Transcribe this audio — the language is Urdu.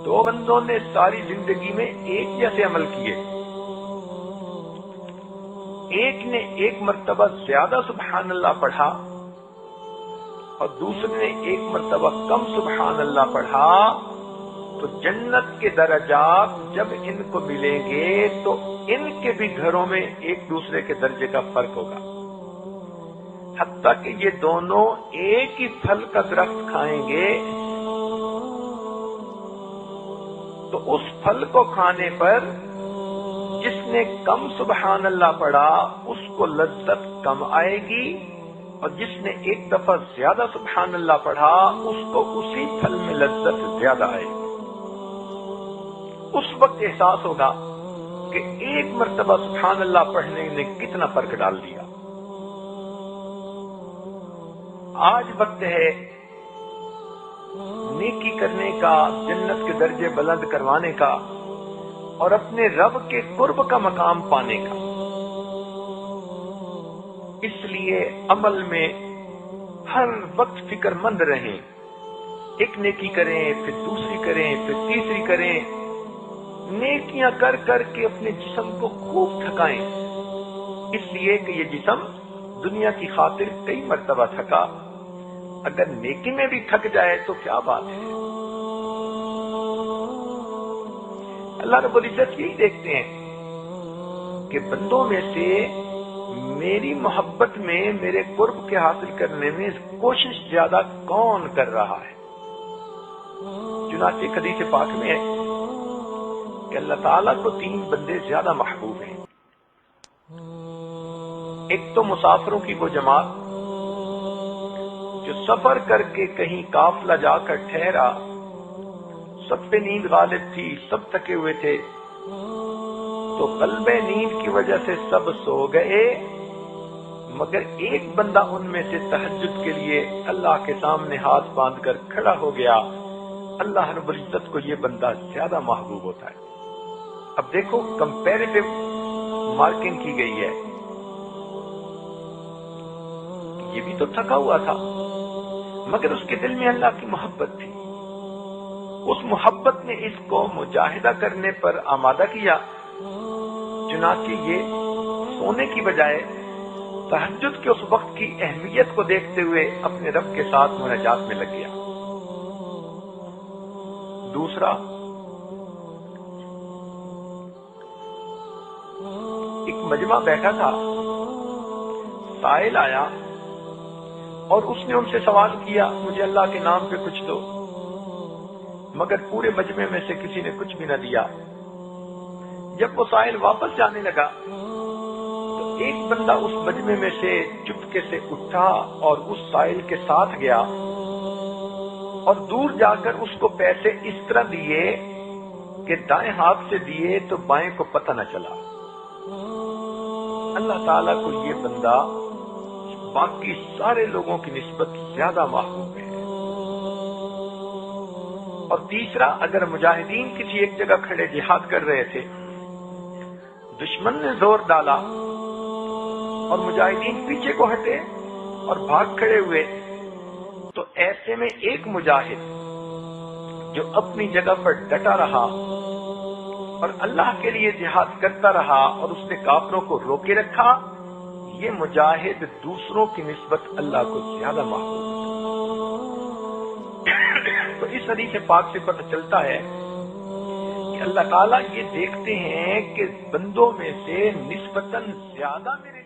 دو بندوں نے ساری زندگی میں ایک جیسے عمل کیے، ایک نے ایک مرتبہ زیادہ سبحان اللہ پڑھا اور دوسرے نے ایک مرتبہ کم سبحان اللہ پڑھا، تو جنت کے درجات جب ان کو ملیں گے تو ان کے بھی گھروں میں ایک دوسرے کے درجے کا فرق ہوگا، حتیٰ کہ یہ دونوں ایک ہی پھل کا درخت کھائیں گے تو اس پھل کو کھانے پر جس نے کم سبحان اللہ پڑھا اس کو لذت کم آئے گی، اور جس نے ایک دفعہ زیادہ سبحان اللہ پڑھا اس کو اسی پھل میں لذت زیادہ آئے گی۔ اس وقت احساس ہوگا کہ ایک مرتبہ سبحان اللہ پڑھنے نے کتنا فرق ڈال دیا۔ آج وقت ہے نیکی کرنے کا، جنت کے درجے بلند کروانے کا اور اپنے رب کے قرب کا مقام پانے کا۔ اس لیے عمل میں ہر وقت فکر مند رہیں، ایک نیکی کریں پھر دوسری کریں پھر تیسری کریں، نیکیاں کر کر کے اپنے جسم کو خوب تھکائیں، اس لیے کہ یہ جسم دنیا کی خاطر کئی مرتبہ تھکا، اگر نیکی میں بھی تھک جائے تو کیا بات ہے۔ اللہ رب العزت یہی دیکھتے ہیں کہ بندوں میں سے میری محبت میں، میرے قرب کے حاصل کرنے میں کوشش زیادہ کون کر رہا ہے۔ چنانچہ حدیث پاک میں ہے کہ اللہ تعالیٰ کو تین بندے زیادہ محبوب ہیں۔ ایک تو مسافروں کی وہ جماعت جو سفر کر کے کہیں قافلہ جا کر ٹھہرا، سب پہ نیند غالب تھی، سب تھکے ہوئے تھے، تو قلب نیند کی وجہ سے سب سو گئے، مگر ایک بندہ ان میں سے تہجد کے لیے اللہ کے سامنے ہاتھ باندھ کر کھڑا ہو گیا۔ اللہ رب العزت کو یہ بندہ زیادہ محبوب ہوتا ہے۔ اب دیکھو کمپیریٹو مارکنگ کی گئی ہے، یہ بھی تو تھکا ہوا تھا مگر اس کے دل میں اللہ کی محبت تھی، اس محبت نے اس کو مجاہدہ کرنے پر آمادہ کیا، چنانچہ یہ سونے کی بجائے تہجد کے اس وقت کی اہمیت کو دیکھتے ہوئے اپنے رب کے ساتھ مناجات میں لگ گیا۔ دوسرا، ایک مجمع بیٹھا تھا، سائل آیا اور اس نے ان سے سوال کیا مجھے اللہ کے نام پہ کچھ دو، مگر پورے مجمع میں سے کسی نے کچھ بھی نہ دیا۔ جب وہ سائل واپس جانے لگا تو ایک بندہ اس مجمع میں سے چپکے سے اٹھا اور اس سائل کے ساتھ گیا اور دور جا کر اس کو پیسے اس طرح دیے کہ دائیں ہاتھ سے دیے تو بائیں کو پتہ نہ چلا۔ اللہ تعالیٰ کو یہ بندہ باقی سارے لوگوں کی نسبت زیادہ محبوب ہے۔ اور تیسرا، اگر مجاہدین کسی ایک جگہ کھڑے جہاد کر رہے تھے، دشمن نے زور ڈالا اور مجاہدین پیچھے کو ہٹے اور بھاگ کھڑے ہوئے، تو ایسے میں ایک مجاہد جو اپنی جگہ پر ڈٹا رہا اور اللہ کے لیے جہاد کرتا رہا اور اس نے کافروں کو روکے رکھا، یہ مجاہد دوسروں کی نسبت اللہ کو زیادہ محبوب ہے۔ تو اس حدیث پاک سے پتہ چلتا ہے کہ اللہ تعالیٰ یہ دیکھتے ہیں کہ بندوں میں سے نسبتاً زیادہ میرے